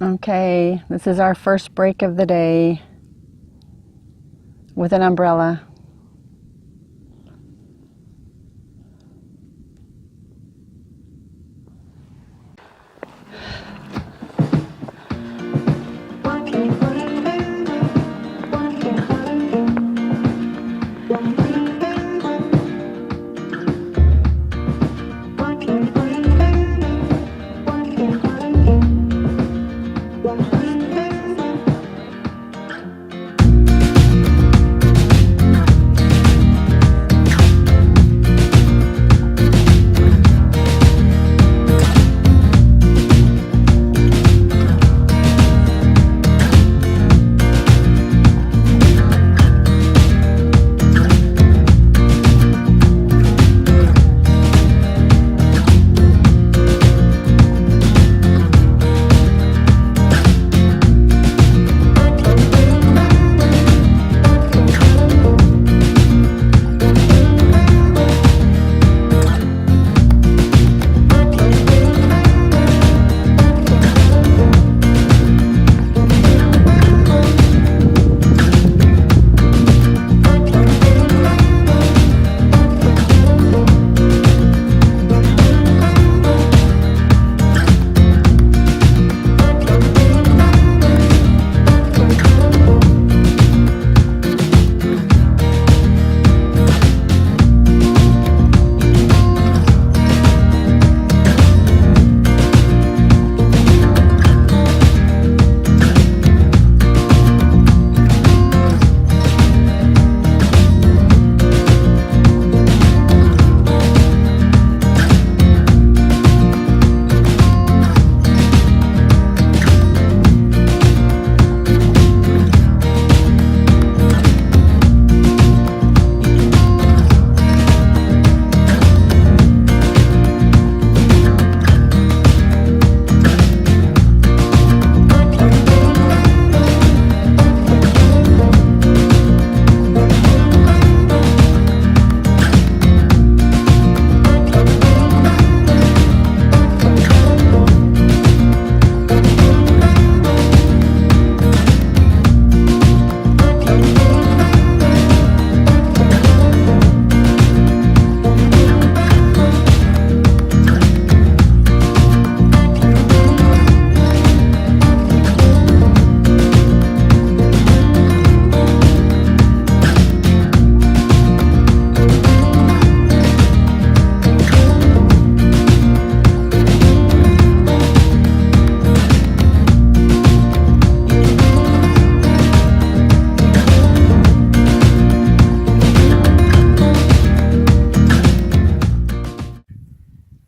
Okay, this is our first break of the day with an umbrella.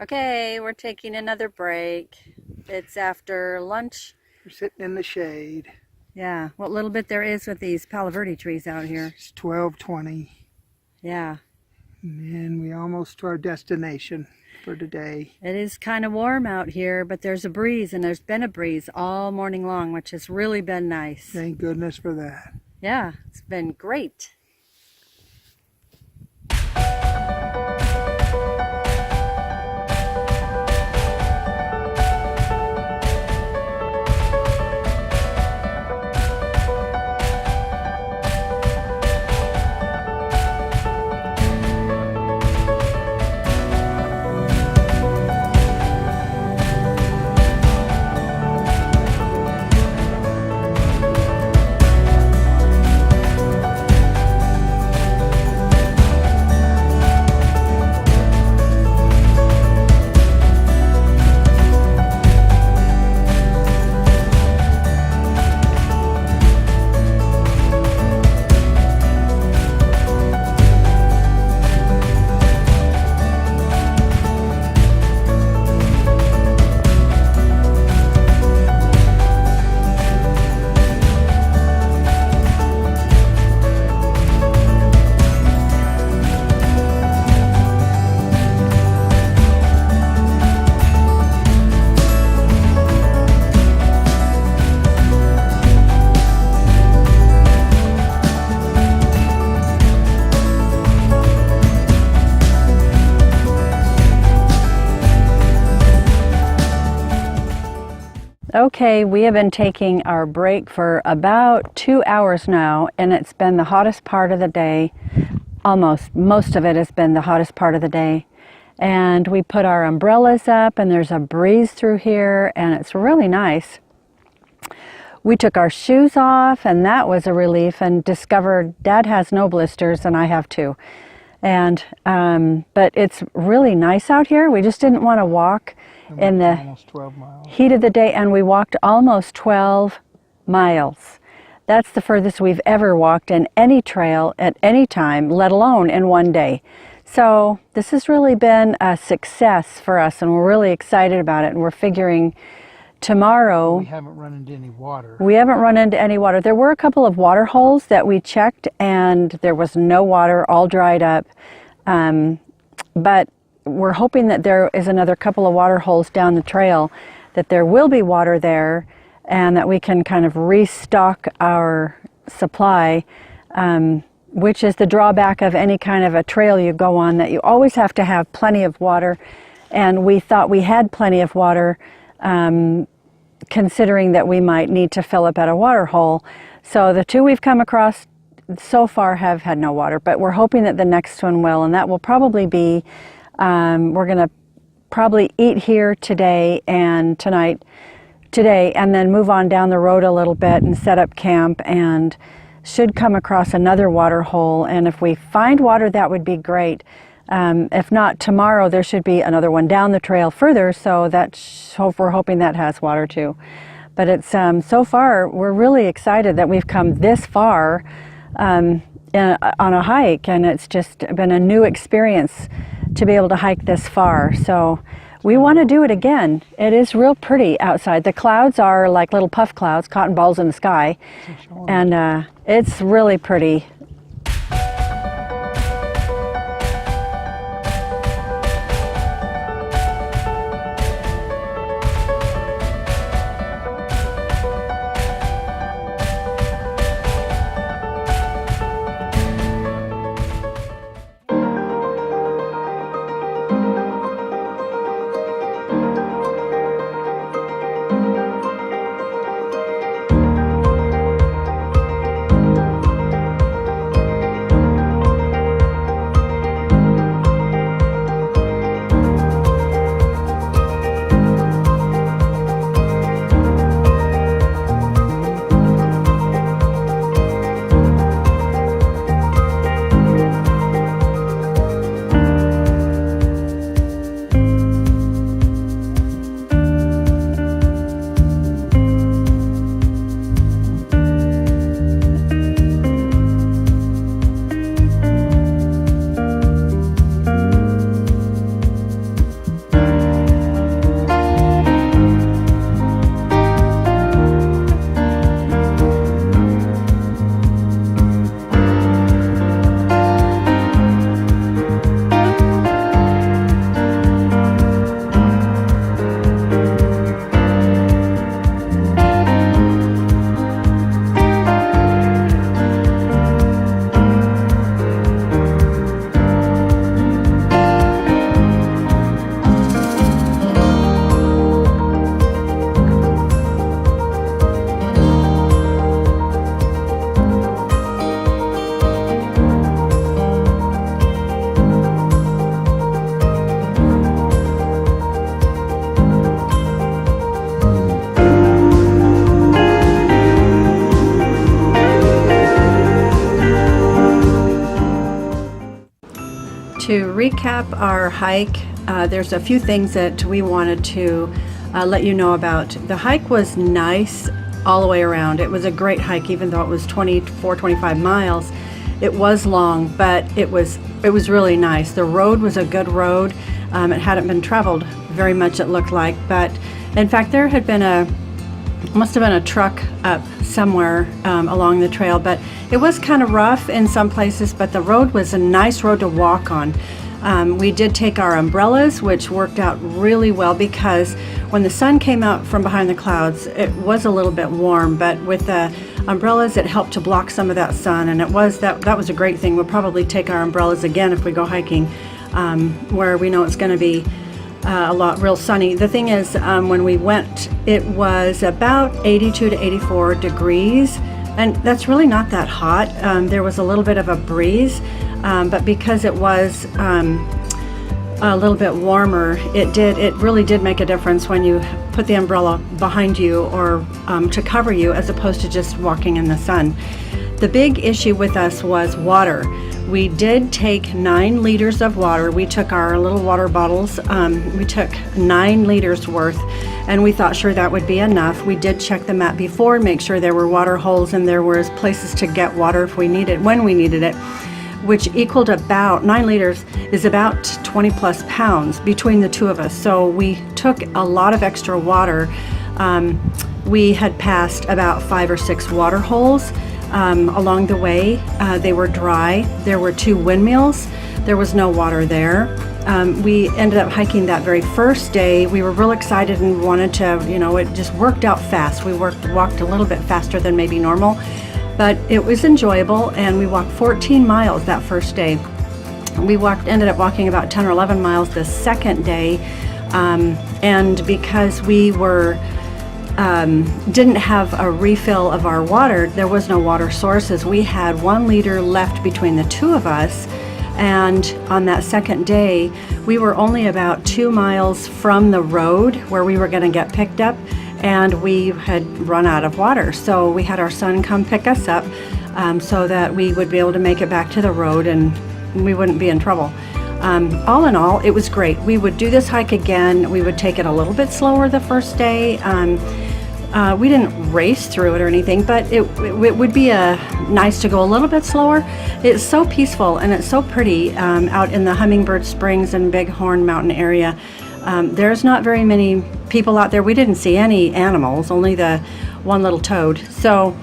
Okay, we're taking another break. It's after lunch. We're sitting in the shade. Yeah, what little bit there is with these Palo Verde trees out here. It's 12:20. Yeah. And we almost to our destination for today. It is kind of warm out here, but there's a breeze, and there's been a breeze all morning long, which has really been nice. Thank goodness for that. Yeah, it's been great. Okay, we have been taking our break for about 2 hours now, and it's been the hottest part of the day. Most of it has been the hottest part of the day. And we put our umbrellas up, and there's a breeze through here, and it's really nice. We took our shoes off, and that was a relief, and discovered Dad has no blisters, and I have two. And but it's really nice out here. We just didn't want to walk in the almost 12 miles. heat of the day, and we walked almost 12 miles. That's the furthest we've ever walked in any trail at any time, let alone in one day. So this has really been a success for us, and we're really excited about it, and we're figuring tomorrow. We haven't run into any water. We haven't run into any water. There were a couple of water holes that we checked, and there was no water, all dried up. But we're hoping that there is another couple of water holes down the trail, that there will be water there, and that we can kind of restock our supply, which is the drawback of any kind of a trail you go on, that you always have to have plenty of water. And we thought we had plenty of water, considering that we might need to fill up at a water hole. So the two we've come across so far have had no water, but we're hoping that the next one will, and that will probably be, we're going to probably eat here today and today, and then move on down the road a little bit and set up camp, and should come across another water hole. And if we find water, that would be great. If not, tomorrow there should be another one down the trail further, so we're hoping that has water too. But it's so far we're really excited that we've come this far on a hike, and it's just been a new experience to be able to hike this far. So we want to do it again. It is real pretty outside. The clouds are like little puff clouds, cotton balls in the sky, and it's really pretty. To recap our hike, there's a few things that we wanted to let you know about. The hike was nice all the way around. It was a great hike, even though it was 25 miles. It was long, but it was really nice. The road was a good road. It hadn't been traveled very much, it looked like, but in fact there had been must have been a truck up somewhere along the trail, but it was kind of rough in some places, but the road was a nice road to walk on. We did take our umbrellas, which worked out really well, because when the sun came out from behind the clouds, it was a little bit warm, but with the umbrellas it helped to block some of that sun, and that was a great thing. We'll probably take our umbrellas again if we go hiking where we know it's going to be a lot real sunny. The thing is, when we went, it was about 82 to 84 degrees, and that's really not that hot. There was a little bit of a breeze, but because it was a little bit warmer, it really did make a difference when you put the umbrella behind you or to cover you, as opposed to just walking in the sun. The big issue with us was water. We did take 9 liters of water. We took our little water bottles. We took 9 liters worth, and we thought sure that would be enough. We did check the map before, make sure there were water holes and there was places to get water if we needed, when we needed it, which equaled about 9 liters is about 20 plus pounds between the two of us. So we took a lot of extra water. We had passed about 5 or 6 water holes along the way. They were dry. There were 2 windmills. There was no water there. We ended up hiking that very first day. We were real excited and wanted to, it just worked out fast. We walked a little bit faster than maybe normal, but it was enjoyable, and we walked 14 miles that first day. We ended up walking about 10 or 11 miles the second day, and because we didn't have a refill of our water, there was no water sources. We had 1 liter left between the two of us, and on that second day, we were only about 2 miles from the road where we were going to get picked up, and we had run out of water. So we had our son come pick us up so that we would be able to make it back to the road and we wouldn't be in trouble. All in all, it was great. We would do this hike again. We would take it a little bit slower the first day. We didn't race through it or anything, but it would be nice to go a little bit slower. It's so peaceful and it's so pretty out in the Hummingbird Springs and Bighorn Mountain area. There's not very many people out there. We didn't see any animals, only the one little toad. So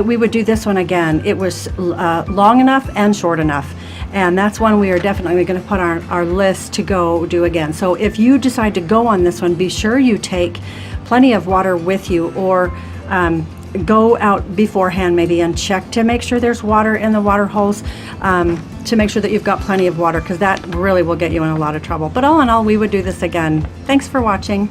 we would do this one again. It was long enough and short enough. And that's one we are definitely going to put on our list to go do again. So if you decide to go on this one, be sure you take plenty of water with you, or go out beforehand maybe and check to make sure there's water in the water holes, to make sure that you've got plenty of water, because that really will get you in a lot of trouble. But all in all, we would do this again. Thanks for watching.